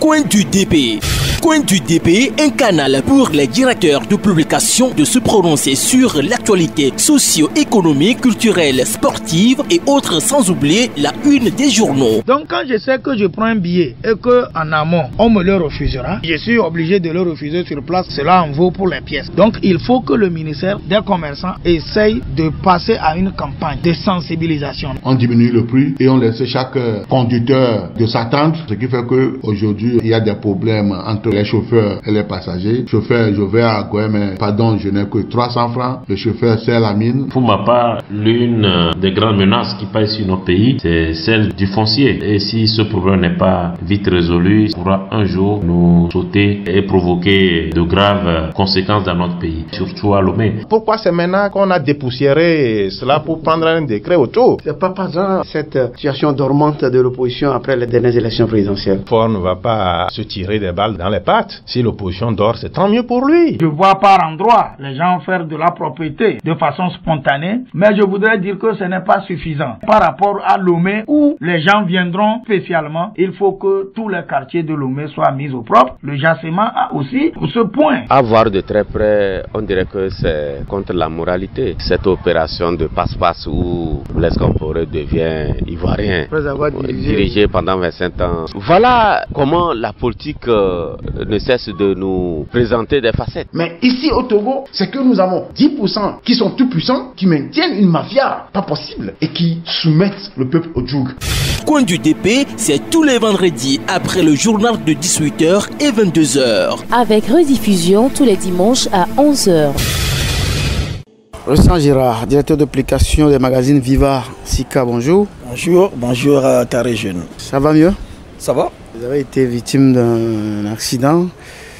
Coin du DP. Coin du DP, un canal pour les directeurs de publication de se prononcer sur l'actualité socio-économique, culturelle, sportive et autres, sans oublier la une des journaux. Donc quand je sais que je prends un billet et qu'en amont on me le refusera, je suis obligé de le refuser sur place. Cela en vaut pour les pièces. Donc il faut que le ministère des commerçants essaye de passer à une campagne de sensibilisation. On diminue le prix et on laisse chaque conducteur de s'attendre, ce qui fait qu'aujourd'hui il y a des problèmes entre les chauffeurs et les passagers. Chauffeur, je vais à Goué, mais pardon, je n'ai que 300 francs. Le chauffeur, c'est la mine. Pour ma part, l'une des grandes menaces qui pèsent sur nos pays, c'est celle du foncier. Et si ce problème n'est pas vite résolu, il pourra un jour nous sauter et provoquer de graves conséquences dans notre pays, surtout à Lomé. Pourquoi c'est maintenant qu'on a dépoussiéré cela pour prendre un décret autour? C'est pas hasard cette situation dormante de l'opposition après les dernières élections présidentielles. Ford ne va pas se tirer des balles dans les pattes. Si l'opposition dort, c'est tant mieux pour lui. Je vois par endroits les gens faire de la propriété de façon spontanée, mais je voudrais dire que ce n'est pas suffisant. Par rapport à Lomé, où les gens viendront spécialement, il faut que tous les quartiers de Lomé soient mis au propre. Le Jassement a aussi ce point. À voir de très près, on dirait que c'est contre la moralité. Cette opération de passe-passe où Blaise Compaoré devient ivoirien, après avoir dirigé pendant 25 ans. Voilà comment la politique ne cesse de nous présenter des facettes. Mais ici au Togo, c'est que nous avons 10% qui sont tout puissants, qui maintiennent une mafia pas possible et qui soumettent le peuple au joug. Coin du DP, c'est tous les vendredis après le journal de 18h et 22h. Avec rediffusion tous les dimanches à 11h. Vincent Girard, directeur d'application des magazines Viva Sika, bonjour. Bonjour Carré Jeune. Ça va mieux? Ça va. Vous avez été victime d'un accident.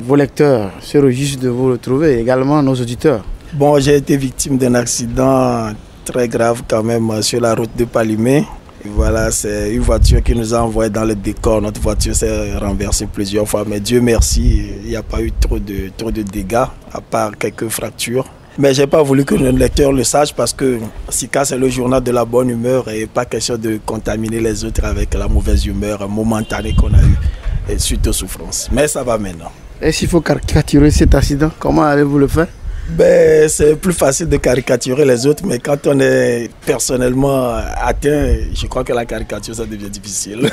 Vos lecteurs se réjouissent de vous retrouver, également nos auditeurs. Bon, j'ai été victime d'un accident très grave quand même sur la route de Palimé. Et voilà, c'est une voiture qui nous a envoyé dans le décor. Notre voiture s'est renversée plusieurs fois, mais Dieu merci, il n'y a pas eu trop de dégâts, à part quelques fractures. Mais je n'ai pas voulu que le lecteur le sache parce que Sika, c'est le journal de la bonne humeur et pas question de contaminer les autres avec la mauvaise humeur momentanée qu'on a eue et suite aux souffrances. Mais ça va maintenant. Est-ce qu'il faut caricaturer cet accident? Comment allez-vous le faire? C'est plus facile de caricaturer les autres, mais quand on est personnellement atteint, je crois que la caricature, ça devient difficile.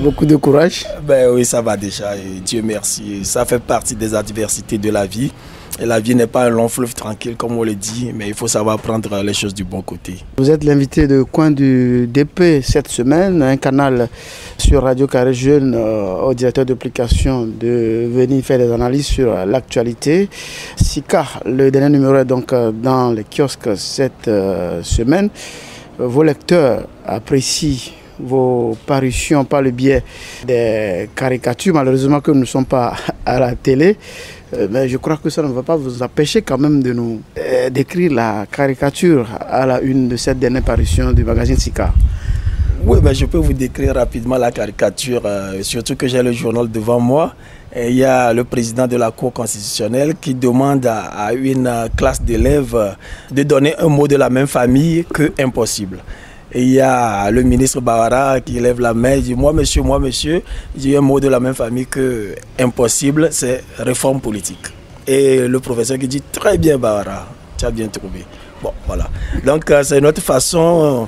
Beaucoup de courage. Oui, ça va déjà, et Dieu merci. Ça fait partie des adversités de la vie. Et la vie n'est pas un long fleuve tranquille, comme on le dit, mais il faut savoir prendre les choses du bon côté. Vous êtes l'invité de Coin du DP cette semaine, un canal sur Radio Carré Jeune au directeur d'application de venir faire des analyses sur l'actualité. Sika, le dernier numéro est donc dans les kiosques cette semaine. Vos lecteurs apprécient vos parutions par le biais des caricatures. Malheureusement que nous ne sommes pas à la télé. Mais je crois que ça ne va pas vous empêcher quand même de nous décrire la caricature à la une de cette dernière parution du magazine Sika. Oui, je peux vous décrire rapidement la caricature, surtout que j'ai le journal devant moi. Et il y a le président de la Cour constitutionnelle qui demande à une classe d'élèves de donner un mot de la même famille que impossible. Et il y a le ministre Bawara qui lève la main et dit « Moi, monsieur, j'ai un mot de la même famille que impossible, c'est réforme politique. » Et le professeur qui dit « Très bien, Bawara, tu as bien trouvé. » Bon, voilà. Donc, c'est notre façon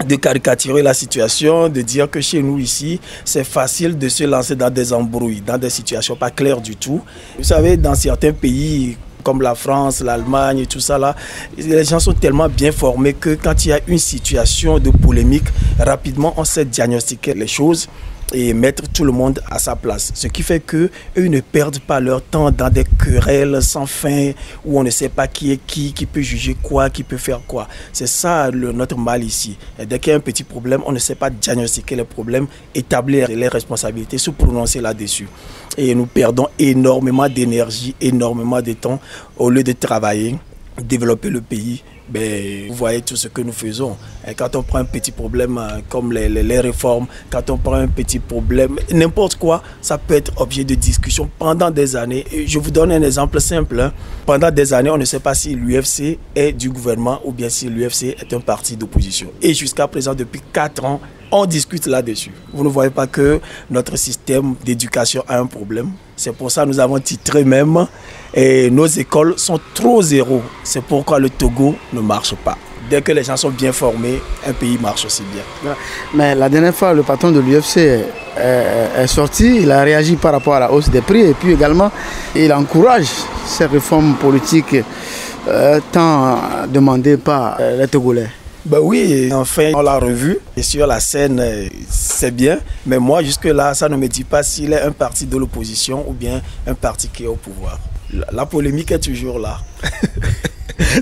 de caricaturer la situation, de dire que chez nous ici, c'est facile de se lancer dans des embrouilles, dans des situations pas claires du tout. Vous savez, dans certains pays comme la France, l'Allemagne et tout ça là, les gens sont tellement bien formés que quand il y a une situation de polémique, rapidement on sait diagnostiquer les choses et mettre tout le monde à sa place. Ce qui fait qu'eux ne perdent pas leur temps dans des querelles sans fin où on ne sait pas qui est qui peut juger quoi, qui peut faire quoi. C'est ça notre mal ici. Et dès qu'il y a un petit problème, on ne sait pas diagnostiquer les problèmes, établir les responsabilités, se prononcer là-dessus. Et nous perdons énormément d'énergie, énormément de temps au lieu de travailler, développer le pays. Vous voyez tout ce que nous faisons. Et quand on prend un petit problème comme les réformes, quand on prend un petit problème, n'importe quoi, ça peut être objet de discussion pendant des années. Et je vous donne un exemple simple. Pendant des années, on ne sait pas si l'UFC est du gouvernement ou bien si l'UFC est un parti d'opposition. Et jusqu'à présent, depuis 4 ans, On discute là-dessus. Vous ne voyez pas que notre système d'éducation a un problème. C'est pour ça que nous avons titré même et nos écoles sont trop zéro. C'est pourquoi le Togo ne marche pas. Dès que les gens sont bien formés, un pays marche aussi bien. Mais la dernière fois, le patron de l'UFC est sorti, il a réagi par rapport à la hausse des prix et puis également, il encourage ces réformes politiques tant demandées par les Togolais. Ben oui, enfin on l'a revu et sur la scène c'est bien, mais moi jusque là ça ne me dit pas s'il est un parti de l'opposition ou bien un parti qui est au pouvoir. La polémique est toujours là.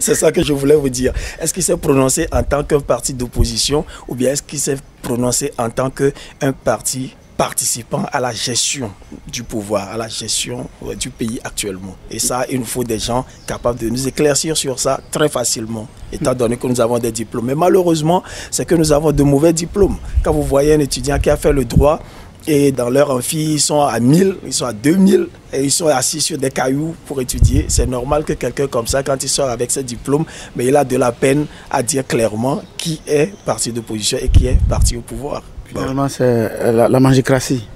C'est ça que je voulais vous dire. Est-ce qu'il s'est prononcé en tant qu'un parti d'opposition ou bien est-ce qu'il s'est prononcé en tant qu'un parti participant à la gestion du pouvoir, à la gestion du pays actuellement. Et ça, il nous faut des gens capables de nous éclaircir sur ça très facilement, étant donné que nous avons des diplômes. Mais malheureusement, c'est que nous avons de mauvais diplômes. Quand vous voyez un étudiant qui a fait le droit, et dans leur amphi, ils sont à 1000, ils sont à 2000, et ils sont assis sur des cailloux pour étudier. C'est normal que quelqu'un comme ça, quand il sort avec ses diplômes, mais il a de la peine à dire clairement qui est parti d'opposition et qui est parti au pouvoir. Finalement, c'est la mangicratie.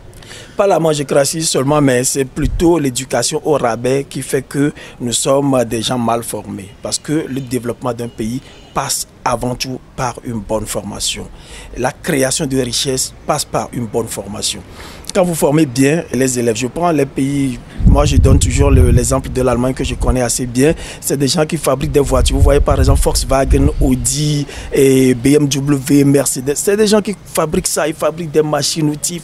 Pas la mangicratie seulement, mais c'est plutôt l'éducation au rabais qui fait que nous sommes des gens mal formés. Parce que le développement d'un pays passe avant tout par une bonne formation. La création de richesses passe par une bonne formation. Quand vous formez bien les élèves, je prends les pays, moi je donne toujours l'exemple de l'Allemagne que je connais assez bien, c'est des gens qui fabriquent des voitures. Vous voyez par exemple Volkswagen, Audi, et BMW, Mercedes, c'est des gens qui fabriquent ça, ils fabriquent des machines, outils,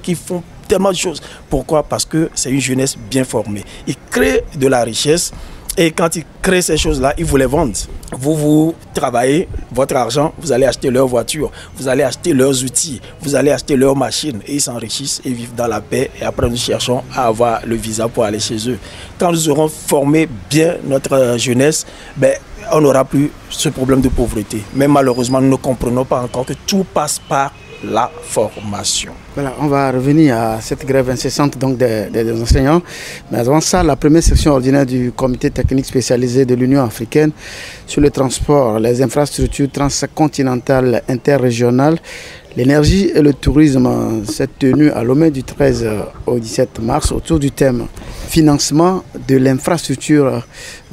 ils font tellement de choses. Pourquoi? Parce que c'est une jeunesse bien formée. Ils créent de la richesse. Et quand ils créent ces choses-là, ils vous les vendent. Vous travaillez votre argent, vous allez acheter leurs voitures, vous allez acheter leurs outils, vous allez acheter leurs machines. Et ils s'enrichissent et vivent dans la paix. Et après, nous cherchons à avoir le visa pour aller chez eux. Quand nous aurons formé bien notre jeunesse, on n'aura plus ce problème de pauvreté. Mais malheureusement, nous ne comprenons pas encore que tout passe par la formation. Voilà, on va revenir à cette grève incessante donc des enseignants. Mais avant ça, la première section ordinaire du comité technique spécialisé de l'Union africaine sur le transport, les infrastructures transcontinentales interrégionales, l'énergie et le tourisme s'est tenue à Lomé du 13 au 17 mars autour du thème financement de l'infrastructure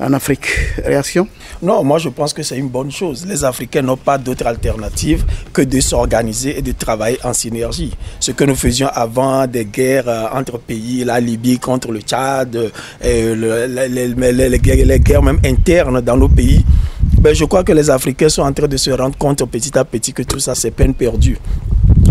en Afrique. Réaction? Non, moi je pense que c'est une bonne chose. Les Africains n'ont pas d'autre alternative que de s'organiser et de travailler en synergie. Ce que nous faisions avant des guerres entre pays, la Libye contre le Tchad, les guerres même internes dans nos pays, je crois que les Africains sont en train de se rendre compte petit à petit que tout ça c'est peine perdue.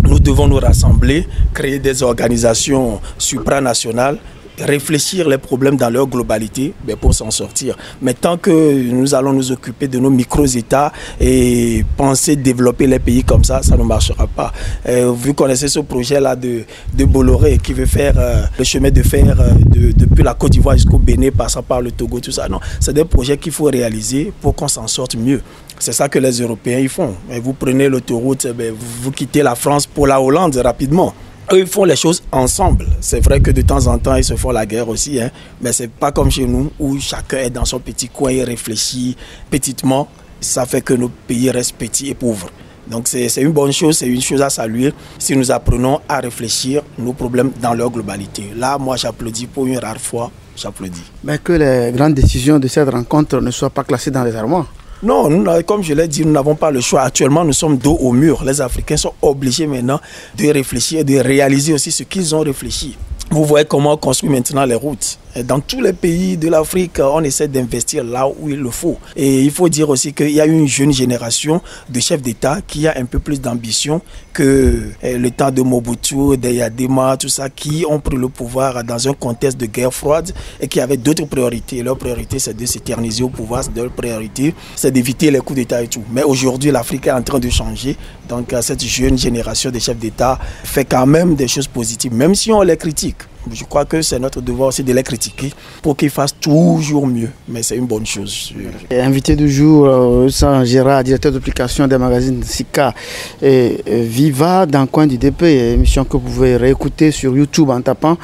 Nous devons nous rassembler, créer des organisations supranationales, réfléchir les problèmes dans leur globalité pour s'en sortir. Mais tant que nous allons nous occuper de nos micro-États et penser développer les pays comme ça, ça ne marchera pas. Vous connaissez ce projet-là de Bolloré qui veut faire le chemin de fer depuis la Côte d'Ivoire jusqu'au Bénin, passant par le Togo, tout ça. Non, c'est des projets qu'il faut réaliser pour qu'on s'en sorte mieux. C'est ça que les Européens ils font. Et vous prenez l'autoroute, vous quittez la France pour la Hollande rapidement. Eux, ils font les choses ensemble. C'est vrai que de temps en temps, ils se font la guerre aussi, mais ce n'est pas comme chez nous où chacun est dans son petit coin et réfléchit petitement. Ça fait que nos pays restent petits et pauvres. Donc c'est une bonne chose, c'est une chose à saluer si nous apprenons à réfléchir nos problèmes dans leur globalité. Là, moi, j'applaudis pour une rare fois, j'applaudis. Mais que les grandes décisions de cette rencontre ne soient pas classées dans les armoires. Non, comme je l'ai dit, nous n'avons pas le choix. Actuellement, nous sommes dos au mur. Les Africains sont obligés maintenant de réfléchir et de réaliser aussi ce qu'ils ont réfléchi. Vous voyez comment on construit maintenant les routes. Dans tous les pays de l'Afrique, on essaie d'investir là où il le faut. Et il faut dire aussi qu'il y a une jeune génération de chefs d'État qui a un peu plus d'ambition que le temps de Mobutu, de Yadema, tout ça, qui ont pris le pouvoir dans un contexte de guerre froide et qui avaient d'autres priorités. Leur priorité, c'est de s'éterniser au pouvoir. Leur priorité, c'est d'éviter les coups d'État et tout. Mais aujourd'hui, l'Afrique est en train de changer. Donc, cette jeune génération de chefs d'État fait quand même des choses positives, même si on les critique. Je crois que c'est notre devoir aussi de les critiquer pour qu'ils fassent toujours mieux. Mais c'est une bonne chose. Invité du jour, San Gérard, directeur d'application des magazines Sika et Viva dans Coin du DP, émission que vous pouvez réécouter sur YouTube en tapant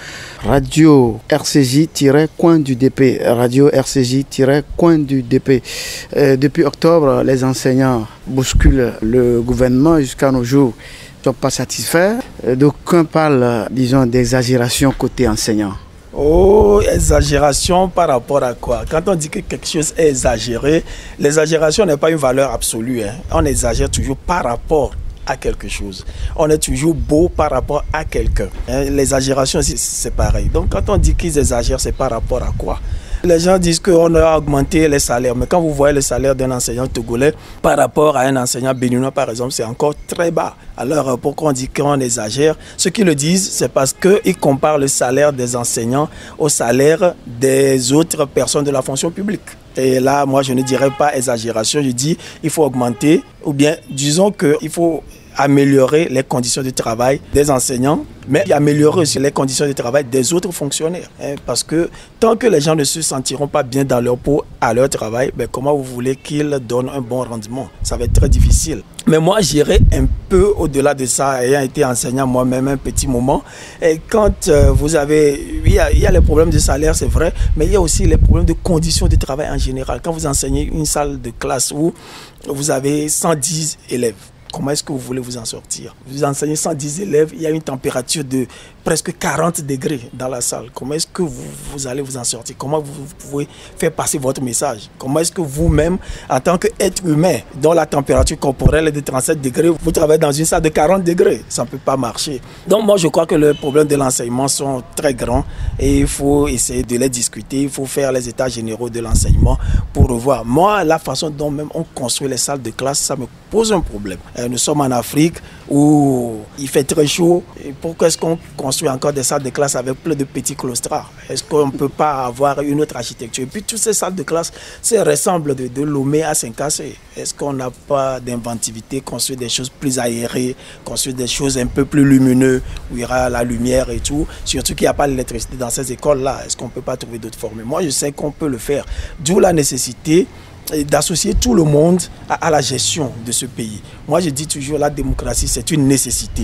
Radio RCJ-Coin du DP. Radio RCJ-Coin du DP. Depuis octobre, les enseignants bousculent le gouvernement jusqu'à nos jours. sont pas satisfaits. D'aucuns parlent, disons, d'exagération côté enseignant. Oh, exagération par rapport à quoi? Quand on dit que quelque chose est exagéré, l'exagération n'est pas une valeur absolue. On exagère toujours par rapport à quelque chose. On est toujours beau par rapport à quelqu'un. L'exagération, c'est pareil. Donc quand on dit qu'ils exagèrent, c'est par rapport à quoi? Les gens disent qu'on a augmenté les salaires, mais quand vous voyez le salaire d'un enseignant togolais par rapport à un enseignant béninois, par exemple, c'est encore très bas. Alors, pourquoi on dit qu'on exagère? Ceux qui le disent, c'est parce qu'ils comparent le salaire des enseignants au salaire des autres personnes de la fonction publique. Et là, moi, je ne dirais pas exagération, je dis il faut augmenter, ou bien disons qu'il faut améliorer les conditions de travail des enseignants, mais améliorer aussi les conditions de travail des autres fonctionnaires. Parce que tant que les gens ne se sentiront pas bien dans leur peau à leur travail, comment vous voulez qu'ils donnent un bon rendement? Ça va être très difficile. Mais moi, j'irai un peu au-delà de ça, ayant été enseignant moi-même un petit moment. Et quand vous avez... Il y a les problèmes de salaire, c'est vrai, mais il y a aussi les problèmes de conditions de travail en général. Quand vous enseignez une salle de classe où vous avez 110 élèves, comment est-ce que vous voulez vous en sortir? Vous enseignez 110 élèves, il y a une température de presque 40 degrés dans la salle. Comment est-ce que vous allez vous en sortir? Comment vous pouvez faire passer votre message? Comment est-ce que vous-même, en tant qu'être humain, dont la température corporelle est de 37 degrés, vous travaillez dans une salle de 40 degrés? Ça ne peut pas marcher. Donc moi, je crois que les problèmes de l'enseignement sont très grands et il faut essayer de les discuter. Il faut faire les états généraux de l'enseignement pour revoir. Moi, la façon dont même on construit les salles de classe, ça me pose un problème. Nous sommes en Afrique où il fait très chaud. Et pourquoi est-ce qu'on construit encore des salles de classe avec plein de petits claustras? Est-ce qu'on ne peut pas avoir une autre architecture? Et puis toutes ces salles de classe, ça ressemble de Lomé à Saint-Cassé. Est-ce qu'on n'a pas d'inventivité, construire des choses plus aérées, construire des choses un peu plus lumineuses, où il y aura la lumière et tout? Surtout qu'il n'y a pas d'électricité dans ces écoles-là. Est-ce qu'on ne peut pas trouver d'autres formes? Moi, je sais qu'on peut le faire. D'où la nécessité d'associer tout le monde à la gestion de ce pays. Moi, je dis toujours, la démocratie, c'est une nécessité.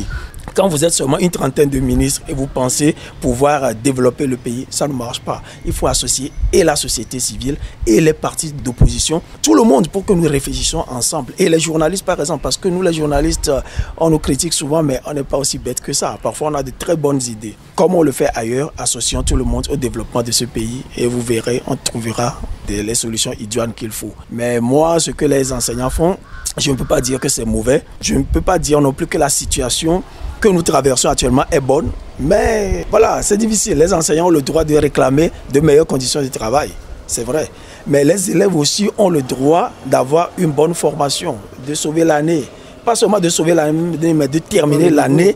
Quand vous êtes seulement une trentaine de ministres et vous pensez pouvoir développer le pays, ça ne marche pas. Il faut associer et la société civile et les partis d'opposition, tout le monde, pour que nous réfléchissions ensemble. Et les journalistes, par exemple, parce que nous, les journalistes, on nous critique souvent, mais on n'est pas aussi bêtes que ça. Parfois, on a de très bonnes idées. Comme on le fait ailleurs, associant tout le monde au développement de ce pays et vous verrez, on trouvera les solutions idoines qu'il faut. Mais moi, ce que les enseignants font, je ne peux pas dire que c'est mauvais. Je ne peux pas dire non plus que la situation que nous traversons actuellement est bonne. Mais voilà, c'est difficile. Les enseignants ont le droit de réclamer de meilleures conditions de travail. C'est vrai. Mais les élèves aussi ont le droit d'avoir une bonne formation, de sauver l'année. Pas seulement de sauver l'année, mais de terminer l'année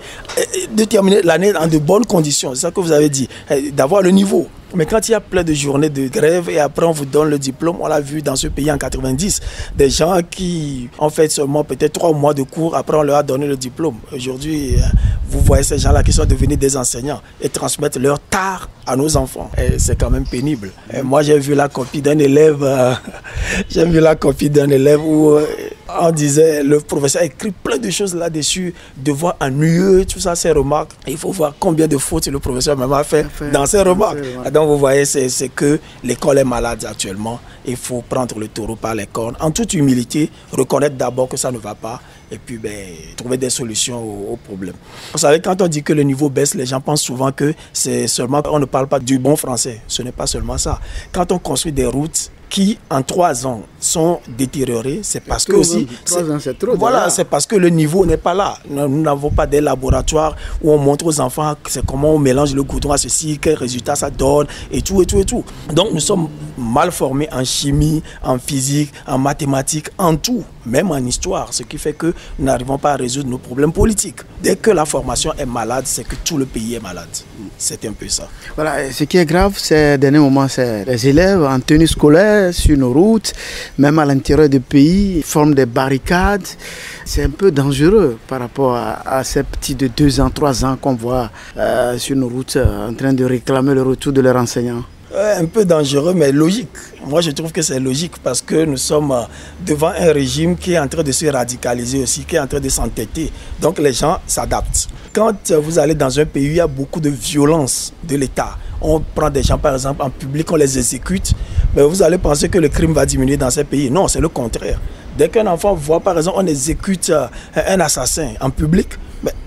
dans de bonnes conditions. C'est ça que vous avez dit, d'avoir le niveau. Mais quand il y a plein de journées de grève et après on vous donne le diplôme, on l'a vu dans ce pays en 90, des gens qui ont fait seulement peut-être 3 mois de cours, après on leur a donné le diplôme. Aujourd'hui, vous voyez ces gens-là qui sont devenus des enseignants et transmettent leur tard à nos enfants. Et c'est quand même pénible. Et moi, j'ai vu la copie d'un élève, où on disait, le professeur a écrit plein de choses là-dessus, devoir ennuyeux, tout ça, ses remarques. Et il faut voir combien de fautes le professeur même a fait dans ses remarques. Donc vous voyez, c'est que l'école est malade actuellement. Il faut prendre le taureau par les cornes, en toute humilité, reconnaître d'abord que ça ne va pas et puis trouver des solutions aux problèmes. Vous savez, quand on dit que le niveau baisse, les gens pensent souvent que c'est seulement, on ne parle pas du bon français. Ce n'est pas seulement ça. Quand on construit des routes qui, en 3 ans, sont détériorées, c'est parce que aussi... 3 ans, c'est trop. Voilà, c'est parce que le niveau n'est pas là. Nous n'avons pas des laboratoires où on montre aux enfants c'est comment on mélange le goudron à ceci, quel résultat ça donne, et tout, et tout, et tout. Donc, nous sommes mal formés en chimie, en physique, en mathématiques, en tout, même en histoire, ce qui fait que nous n'arrivons pas à résoudre nos problèmes politiques. Dès que la formation est malade, c'est que tout le pays est malade. C'est un peu ça. Voilà, ce qui est grave, ces derniers moments, c'est les élèves en tenue scolaire sur nos routes, même à l'intérieur du pays, ils forment des barricades. C'est un peu dangereux par rapport à ces petits de 2 ans, 3 ans qu'on voit sur nos routes en train de réclamer le retour de leurs enseignants. Un peu dangereux, mais logique. Moi, je trouve que c'est logique parce que nous sommes devant un régime qui est en train de se radicaliser aussi, qui est en train de s'entêter. Donc, les gens s'adaptent. Quand vous allez dans un pays où il y a beaucoup de violence de l'État, on prend des gens, par exemple, en public, on les exécute, mais vous allez penser que le crime va diminuer dans ces pays. Non, c'est le contraire. Dès qu'un enfant voit, par exemple, on exécute un assassin en public,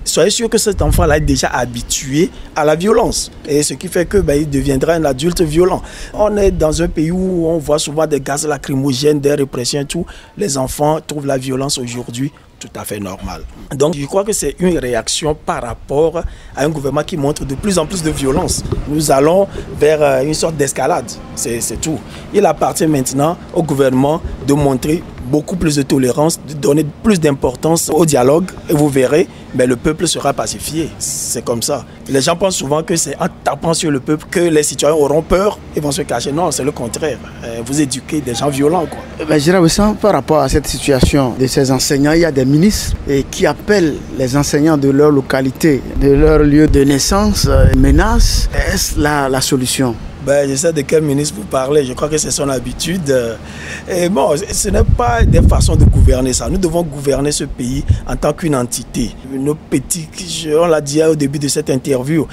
soyez sûr que cet enfant-là est déjà habitué à la violence. Et ce qui fait que il deviendra un adulte violent. On est dans un pays où on voit souvent des gaz lacrymogènes, des répressions et tout. Les enfants trouvent la violence aujourd'hui tout à fait normal. Donc je crois que c'est une réaction par rapport à un gouvernement qui montre de plus en plus de violence. Nous allons vers une sorte d'escalade, c'est tout. Il appartient maintenant au gouvernement de montrer beaucoup plus de tolérance, de donner plus d'importance au dialogue et vous verrez, le peuple sera pacifié. C'est comme ça. Les gens pensent souvent que c'est en tapant sur le peuple que les citoyens auront peur et vont se cacher. Non, c'est le contraire. Vous éduquez des gens violents, quoi. Gérard Wessam, par rapport à cette situation de ces enseignants, il y a des ministres qui appellent les enseignants de leur localité, de leur lieu de naissance, menacent. Est-ce la solution? Je sais de quel ministre vous parlez, je crois que c'est son habitude. Et bon, ce n'est pas des façons de gouverner ça. Nous devons gouverner ce pays en tant qu'une entité. Nos petits, on l'a dit au début de cette interview,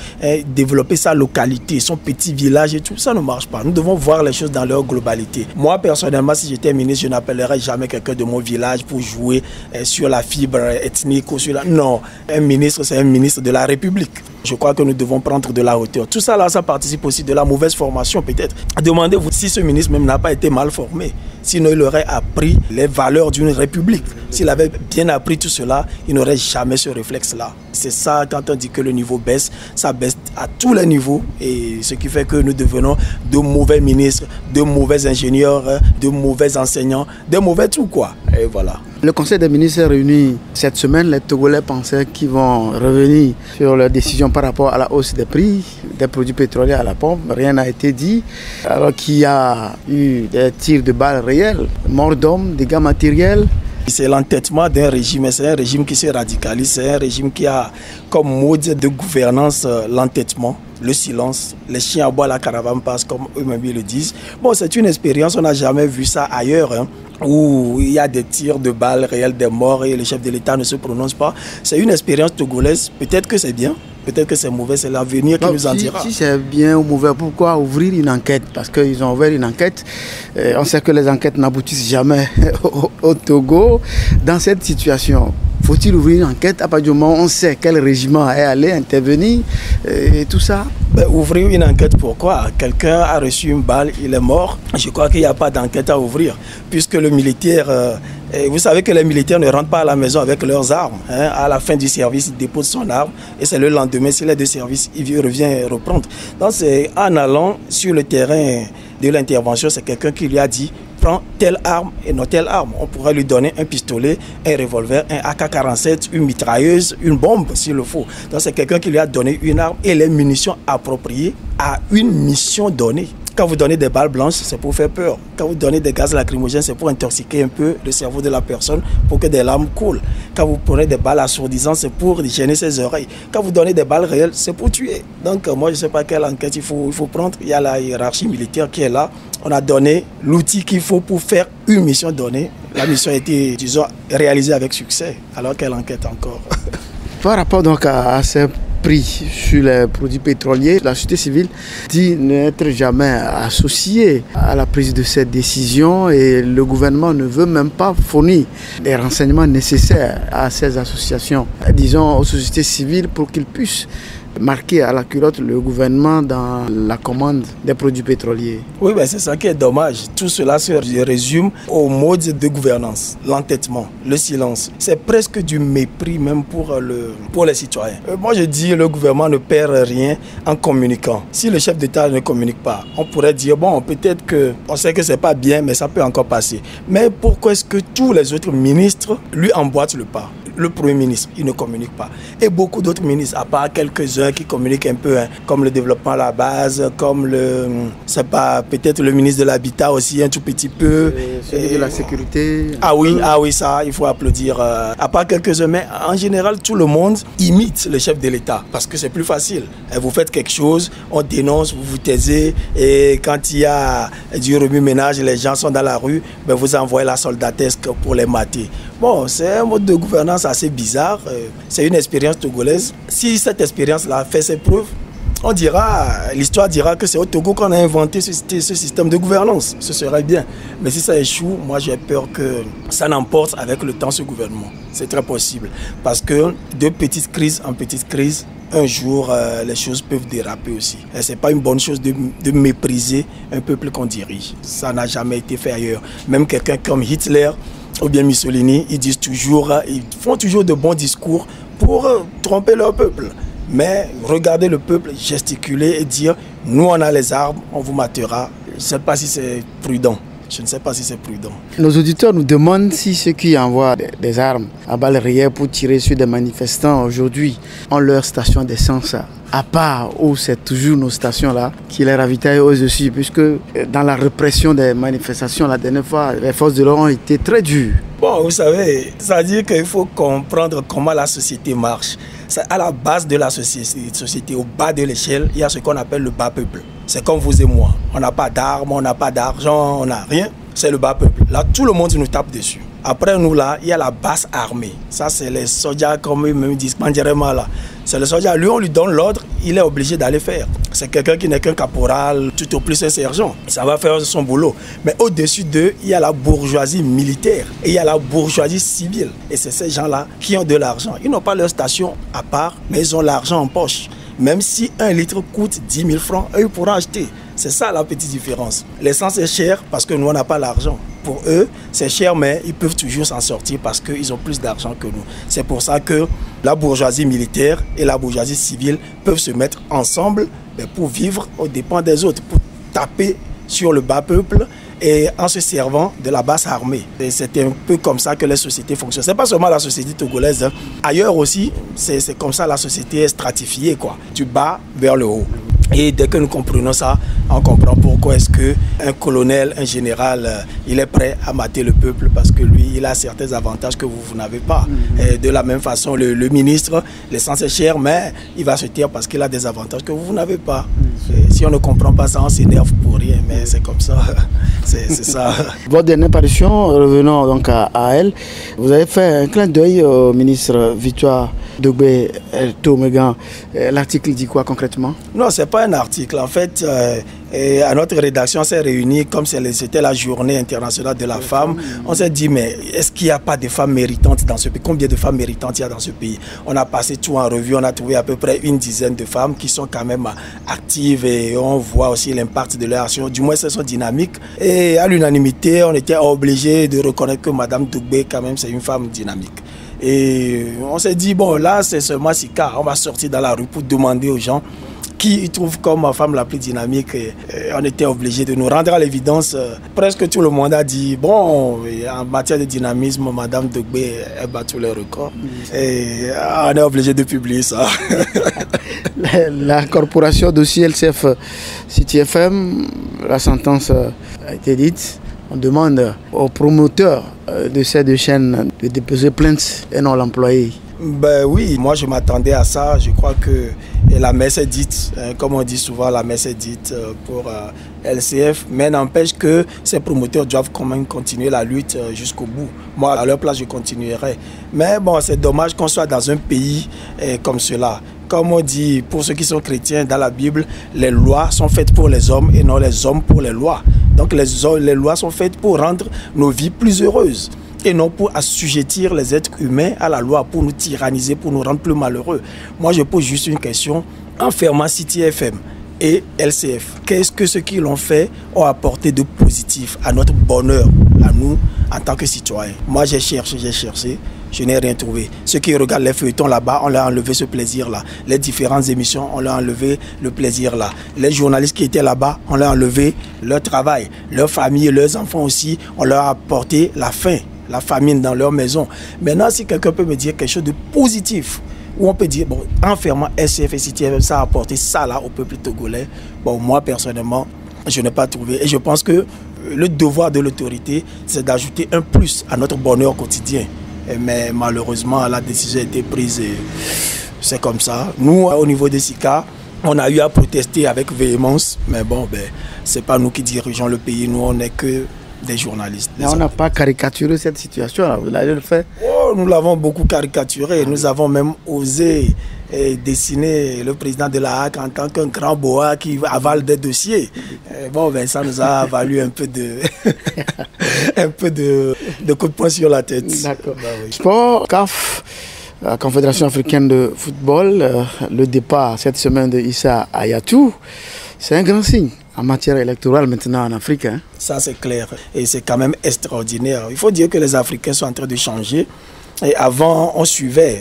développer sa localité, son petit village et tout, ça ne marche pas. Nous devons voir les choses dans leur globalité. Moi, personnellement, si j'étais ministre, je n'appellerais jamais quelqu'un de mon village pour jouer sur la fibre ethnique ou sur la... Non, un ministre, c'est un ministre de la République. Je crois que nous devons prendre de la hauteur. Tout ça, là, ça participe aussi de la mauvaise formation, peut-être. Demandez-vous si ce ministre même n'a pas été mal formé. Sinon, il aurait appris les valeurs d'une république. S'il avait bien appris tout cela, il n'aurait jamais ce réflexe-là. C'est ça, quand on dit que le niveau baisse, ça baisse à tous les niveaux. Et ce qui fait que nous devenons de mauvais ministres, de mauvais ingénieurs, de mauvais enseignants, de mauvais tout, quoi. Et voilà. Le Conseil des ministres est réuni cette semaine. Les Togolais pensaient qu'ils vont revenir sur leurs décisions par rapport à la hausse des prix des produits pétroliers à la pompe. Rien n'a été dit. Alors qu'il y a eu des tirs de balles réels, morts d'hommes, dégâts matériels. C'est l'entêtement d'un régime, c'est un régime qui se radicalise, c'est un régime qui a comme mode de gouvernance l'entêtement, le silence, les chiens aboient, la caravane passe, comme eux-mêmes le disent. Bon, c'est une expérience, on n'a jamais vu ça ailleurs, où il y a des tirs de balles réels, des morts et le chef de l'État ne se prononce pas. C'est une expérience togolaise, peut-être que c'est bien. Peut-être que c'est mauvais, c'est l'avenir qui nous en dira. Si c'est bien ou mauvais, pourquoi ouvrir une enquête? Parce qu'ils ont ouvert une enquête. On sait que les enquêtes n'aboutissent jamais au Togo. Dans cette situation, faut-il ouvrir une enquête? À partir du moment où on sait quel régiment est allé intervenir et tout ça? Ouvrir une enquête, pourquoi? Quelqu'un a reçu une balle, il est mort. Je crois qu'il n'y a pas d'enquête à ouvrir. Puisque le militaire... vous savez que les militaires ne rentrent pas à la maison avec leurs armes. À la fin du service, il dépose son arme et c'est le lendemain, s'il est de service, il revient reprendre. Donc c'est en allant sur le terrain de l'intervention, c'est quelqu'un qui lui a dit prends telle arme et non telle arme. On pourrait lui donner un pistolet, un revolver, un AK-47, une mitrailleuse, une bombe s'il le faut. Donc c'est quelqu'un qui lui a donné une arme et les munitions appropriées à une mission donnée. Quand vous donnez des balles blanches, c'est pour faire peur. Quand vous donnez des gaz lacrymogènes, c'est pour intoxiquer un peu le cerveau de la personne pour que des larmes coulent. Quand vous prenez des balles assourdissantes, c'est pour gêner ses oreilles. Quand vous donnez des balles réelles, c'est pour tuer. Donc moi, je ne sais pas quelle enquête il faut prendre. Il y a la hiérarchie militaire qui est là. On a donné l'outil qu'il faut pour faire une mission donnée. La mission a été, disons, réalisée avec succès. Alors quelle enquête encore? Par rapport donc à ces prix sur les produits pétroliers, la société civile dit n'être jamais associée à la prise de cette décision et le gouvernement ne veut même pas fournir les renseignements nécessaires à ces associations, disons aux sociétés civiles, pour qu'ils puissent marquer à la culotte le gouvernement dans la commande des produits pétroliers. Oui, c'est ça qui est dommage. Tout cela se résume au mode de gouvernance, l'entêtement, le silence. C'est presque du mépris même pour les citoyens. Moi je dis le gouvernement ne perd rien en communiquant. Si le chef d'État ne communique pas, on pourrait dire bon, peut-être qu'on sait que c'est pas bien, mais ça peut encore passer. Mais pourquoi est-ce que tous les autres ministres lui emboîtent le pas? Le Premier ministre, il ne communique pas. Et beaucoup d'autres ministres, à part quelques-uns qui communiquent un peu, comme le développement à la base, comme peut-être le ministre de l'Habitat aussi, un tout petit peu. Celui de la sécurité. Ah oui, ça, il faut applaudir. À part quelques-uns, mais en général, tout le monde imite le chef de l'État, parce que c'est plus facile. Vous faites quelque chose, on dénonce, vous vous taisez, et quand il y a du remue-ménage, les gens sont dans la rue, vous envoyez la soldatesque pour les mater. Bon, c'est un mode de gouvernance assez bizarre. C'est une expérience togolaise. Si cette expérience-là fait ses preuves, on dira, l'histoire dira que c'est au Togo qu'on a inventé ce système de gouvernance. Ce serait bien. Mais si ça échoue, moi j'ai peur que ça n'emporte avec le temps ce gouvernement. C'est très possible. Parce que de petite crise en petite crise, un jour, les choses peuvent déraper aussi. Et ce n'est pas une bonne chose de mépriser un peuple qu'on dirige. Ça n'a jamais été fait ailleurs. Même quelqu'un comme Hitler ou bien Mussolini, ils font toujours de bons discours pour tromper leur peuple. Mais regardez le peuple gesticuler et dire « nous on a les armes, on vous matera ». Je ne sais pas si c'est prudent. Je ne sais pas si c'est prudent. Nos auditeurs nous demandent si ceux qui envoient des armes à balles réelles pour tirer sur des manifestants aujourd'hui ont leur station d'essence à part, ou c'est toujours nos stations-là qui les ravitaillent eux aussi, puisque dans la répression des manifestations, la dernière fois, les forces de l'ordre ont été très dures. Bon, vous savez, ça veut dire qu'il faut comprendre comment la société marche. À la base de la société, au bas de l'échelle, il y a ce qu'on appelle le bas peuple. C'est comme vous et moi. On n'a pas d'armes, on n'a pas d'argent, on n'a rien. C'est le bas peuple. Là, tout le monde nous tape dessus. Après nous, là, il y a la basse armée. Ça, c'est les soldats, comme eux-mêmes disent, là. C'est le soldat. Lui, on lui donne l'ordre, il est obligé d'aller faire. C'est quelqu'un qui n'est qu'un caporal, tout au plus un sergent. Ça va faire son boulot. Mais au-dessus d'eux, il y a la bourgeoisie militaire et il y a la bourgeoisie civile. Et c'est ces gens-là qui ont de l'argent. Ils n'ont pas leur station à part, mais ils ont l'argent en poche. Même si un litre coûte 10 000 francs, eux, ils pourront acheter. C'est ça la petite différence. L'essence est chère parce que nous, on n'a pas l'argent. Pour eux, c'est cher, mais ils peuvent toujours s'en sortir parce qu'ils ont plus d'argent que nous. C'est pour ça que la bourgeoisie militaire et la bourgeoisie civile peuvent se mettre ensemble pour vivre aux dépens des autres, pour taper sur le bas peuple et en se servant de la basse armée. Et c'est un peu comme ça que les sociétés fonctionnent. Ce n'est pas seulement la société togolaise. Hein. Ailleurs aussi, c'est comme ça la société est stratifiée, quoi. Du bas vers le haut. Et dès que nous comprenons ça, on comprend pourquoi est-ce qu'un colonel, un général, il est prêt à mater le peuple parce que lui, il a certains avantages que vous n'avez pas. Et de la même façon, le ministre, l'essence est chère, mais il va se taire parce qu'il a des avantages que vous n'avez pas. Et si on ne comprend pas ça, on s'énerve pour rien, mais c'est comme ça. C'est ça. Votre dernière parution, revenons donc à elle. Vous avez fait un clin d'œil au ministre Victoire Dogbe Tomegan. L'article dit quoi concrètement? Non, ce n'est pas un article. En fait, à notre rédaction, on s'est réunis comme c'était la journée internationale de la femme. On s'est dit, mais est-ce qu'il n'y a pas de femmes méritantes dans ce pays? Combien de femmes méritantes il y a dans ce pays? On a passé tout en revue, on a trouvé à peu près une dizaine de femmes qui sont quand même actives et on voit aussi l'impact de leur action. Du moins, elles sont dynamiques. Et à l'unanimité, on était obligé de reconnaître que Mme Dogbe, quand même, c'est une femme dynamique. Et on s'est dit, bon, là, c'est seulement Sika. On va sortir dans la rue pour demander aux gens qui ils trouvent comme ma femme la plus dynamique. Et on était obligé de nous rendre à l'évidence. Presque tout le monde a dit, bon, en matière de dynamisme, Mme Dogbe, elle bat tous les records. Et on est obligé de publier ça. La corporation dossier LCF City FM, la sentence a été dite. On demande aux promoteurs de ces deux chaînes de déposer plainte et non l'employé. Ben oui, moi je m'attendais à ça. Je crois que la messe est dite, comme on dit souvent, la messe est dite pour LCF. Mais n'empêche que ces promoteurs doivent quand même continuer la lutte jusqu'au bout. Moi, à leur place, je continuerai. Mais bon, c'est dommage qu'on soit dans un pays comme cela. Comme on dit, pour ceux qui sont chrétiens, dans la Bible, les lois sont faites pour les hommes et non les hommes pour les lois. Donc les lois sont faites pour rendre nos vies plus heureuses et non pour assujettir les êtres humains à la loi, pour nous tyranniser, pour nous rendre plus malheureux. Moi, je pose juste une question. En fermant City FM et LCF, qu'est-ce que ceux qui l'ont fait ont apporté de positif à notre bonheur, à nous, en tant que citoyens? Moi, j'ai cherché. Je n'ai rien trouvé. Ceux qui regardent les feuilletons là-bas, on leur a enlevé ce plaisir-là. Les différentes émissions, on leur a enlevé le plaisir-là. Les journalistes qui étaient là-bas, on leur a enlevé leur travail. Leurs familles, leurs enfants aussi, on leur a apporté la faim, la famine dans leur maison. Maintenant, si quelqu'un peut me dire quelque chose de positif, où on peut dire, bon, en fermant SCF et City FM, ça a apporté ça là au peuple togolais. Bon, moi, personnellement, je n'ai pas trouvé. Et je pense que le devoir de l'autorité, c'est d'ajouter un plus à notre bonheur quotidien. Mais malheureusement, la décision a été prise et c'est comme ça. Nous, au niveau des SICA, on a eu à protester avec véhémence. Mais bon, c'est pas nous qui dirigeons le pays. Nous, on n'est que des journalistes. Mais on n'a pas caricaturé cette situation-là, vous l'avez fait? Oh, nous l'avons beaucoup caricaturé, nous avons même osé dessiner le président de la HAC en tant qu'un grand boa qui avale des dossiers. Bon, ben, ça nous a valu un peu de un peu de coup de poing sur la tête. D'accord. Bah, oui. Sport, CAF, la Confédération africaine de football, le départ cette semaine de Issa Hayatou, c'est un grand signe en matière électorale maintenant en Afrique. Hein. Ça c'est clair et c'est quand même extraordinaire. Il faut dire que les Africains sont en train de changer. Et avant, on suivait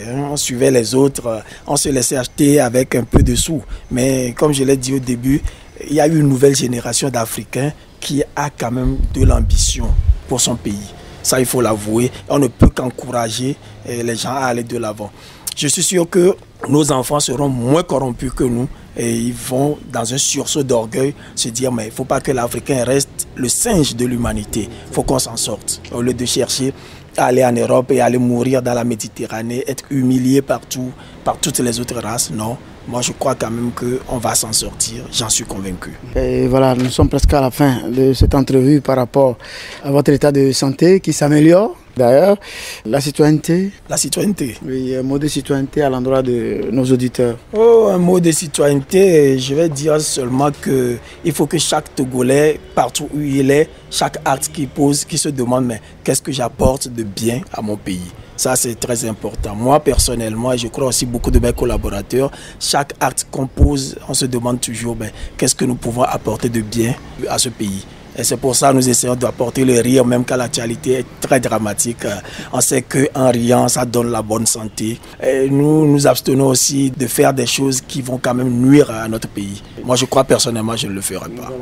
les autres, on se laissait acheter avec un peu de sous. Mais comme je l'ai dit au début, il y a eu une nouvelle génération d'Africains qui a quand même de l'ambition pour son pays. Ça, il faut l'avouer. On ne peut qu'encourager les gens à aller de l'avant. Je suis sûr que nos enfants seront moins corrompus que nous et ils vont, dans un sursaut d'orgueil, se dire mais il ne faut pas que l'Africain reste le singe de l'humanité. Il faut qu'on s'en sorte. Au lieu de chercher à aller en Europe et aller mourir dans la Méditerranée, être humilié partout, par toutes les autres races, non. Moi, je crois quand même qu'on va s'en sortir, j'en suis convaincu. Et voilà, nous sommes presque à la fin de cette entrevue par rapport à votre état de santé qui s'améliore. D'ailleurs, la citoyenneté. La citoyenneté. Oui, un mot de citoyenneté à l'endroit de nos auditeurs. Oh, un mot de citoyenneté, je vais dire seulement qu'il faut que chaque Togolais, partout où il est, chaque acte qu'il pose, qu'il se demande mais qu'est-ce que j'apporte de bien à mon pays. Ça, c'est très important. Moi, personnellement, et je crois aussi beaucoup de mes collaborateurs, chaque acte qu'on pose, on se demande toujours qu'est-ce que nous pouvons apporter de bien à ce pays. Et c'est pour ça que nous essayons d'apporter le rire, même quand l'actualité est très dramatique. On sait qu'en riant, ça donne la bonne santé. Et nous nous abstenons aussi de faire des choses qui vont quand même nuire à notre pays. Moi, je crois personnellement, je ne le ferai pas.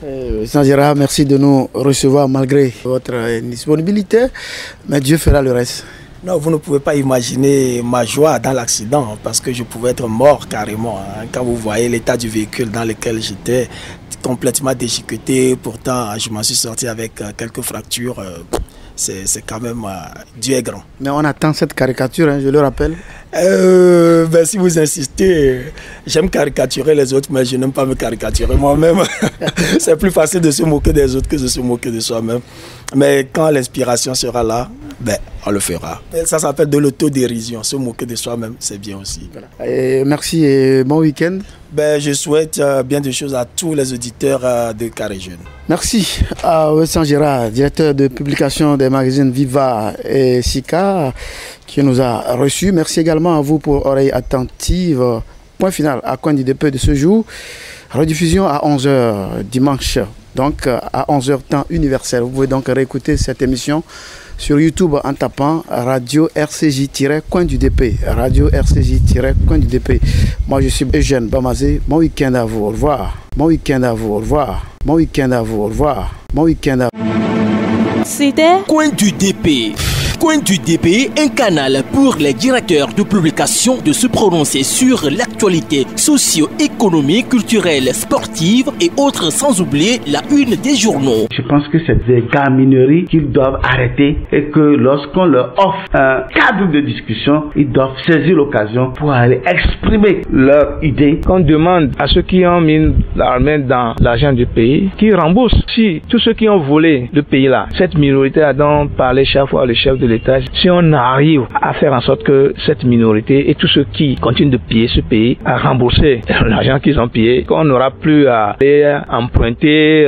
Voilà. Sanjera, merci de nous recevoir malgré votre disponibilité. Mais Dieu fera le reste. Non, vous ne pouvez pas imaginer ma joie dans l'accident parce que je pouvais être mort carrément. Quand vous voyez l'état du véhicule dans lequel j'étais, complètement déchiqueté, pourtant je m'en suis sorti avec quelques fractures. C'est quand même... Dieu est grand. Mais on attend cette caricature, je le rappelle. Si vous insistez, j'aime caricaturer les autres, mais je n'aime pas me caricaturer moi-même. C'est plus facile de se moquer des autres que de se moquer de soi-même. Mais quand l'inspiration sera là, on le fera. Et ça s'appelle de l'autodérision. Se moquer de soi-même, c'est bien aussi. Voilà. Et merci et bon week-end. Je souhaite bien des choses à tous les auditeurs de Carré Jeune. Merci à Wessan Gérard, directeur de publication des magazines Viva et Sika, qui nous a reçus. Merci également à vous pour oreille attentive. Point final à Coin du Dépôt de ce jour. Rediffusion à 11h dimanche, donc à 11h temps universel. Vous pouvez donc réécouter cette émission sur YouTube en tapant Radio RCJ-Coin du DP. Radio RCJ-Coin du DP. Moi, je suis Eugène Bamazé. Bon week-end à vous. Au revoir. Bon week-end à vous. Au revoir. Bon week-end à vous. Au revoir. Bon week-end à vous. C'était Coin du DP. Coin du DP, un canal pour les directeurs de publication de se prononcer sur l'actualité socio-économique, culturelle, sportive et autres, sans oublier la une des journaux. Je pense que c'est des gamineries qu'ils doivent arrêter et que lorsqu'on leur offre un cadre de discussion, ils doivent saisir l'occasion pour aller exprimer leurs idées. Qu'on demande à ceux qui ont mis la main dans l'argent du pays, qu'ils remboursent. Si tous ceux qui ont volé le pays là, cette minorité a donc parlé chaque fois le chef de l'État, si on arrive à faire en sorte que cette minorité et tous ceux qui continuent de piller ce pays à rembourser l'argent qu'ils ont pillé, qu'on n'aura plus à aller emprunter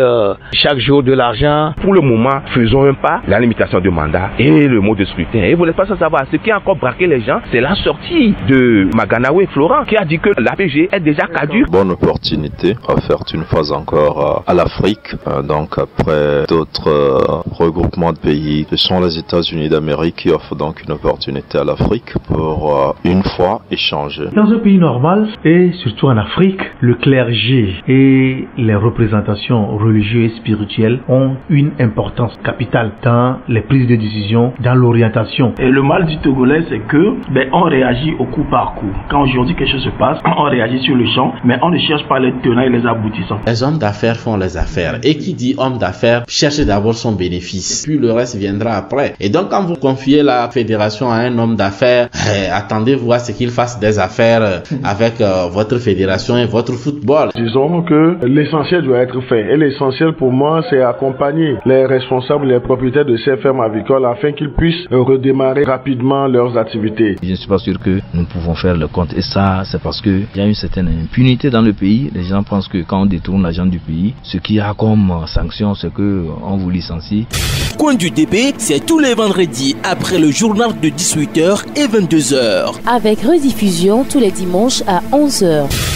chaque jour de l'argent. Pour le moment, faisons un pas, la limitation de mandat et le mode de scrutin. Et vous n'êtes pas sans savoir, ce qui a encore braqué les gens, c'est la sortie de Maganawe Florent qui a dit que l'APG est déjà caduque. Bonne opportunité offerte une fois encore à l'Afrique. Donc après d'autres regroupements de pays, ce sont les États-Unis d'Amérique qui offre donc une opportunité à l'Afrique pour une fois échanger. Dans un pays normal et surtout en Afrique, le clergé et les représentations religieuses et spirituelles ont une importance capitale dans les prises de décision, dans l'orientation. Et le mal du Togolais, c'est que on réagit au coup par coup. Quand aujourd'hui quelque chose se passe, on réagit sur le champ, mais on ne cherche pas les tenants et les aboutissants. Les hommes d'affaires font les affaires. Et qui dit homme d'affaires cherche d'abord son bénéfice. Puis le reste viendra après. Et donc quand vous confier la fédération à un homme d'affaires, attendez-vous à ce qu'il fasse des affaires avec votre fédération et votre football. Disons que l'essentiel doit être fait. Et l'essentiel pour moi, c'est accompagner les responsables, les propriétaires de ces fermes avicoles afin qu'ils puissent redémarrer rapidement leurs activités. Je ne suis pas sûr que nous pouvons faire le compte. Et ça, c'est parce qu'il y a une certaine impunité dans le pays. Les gens pensent que quand on détourne l'argent du pays, ce qu'il y a comme sanction, c'est qu'on vous licencie. Coin du DP, c'est tous les vendredis après le journal de 18h et 22h. Avec rediffusion tous les dimanches à 11h.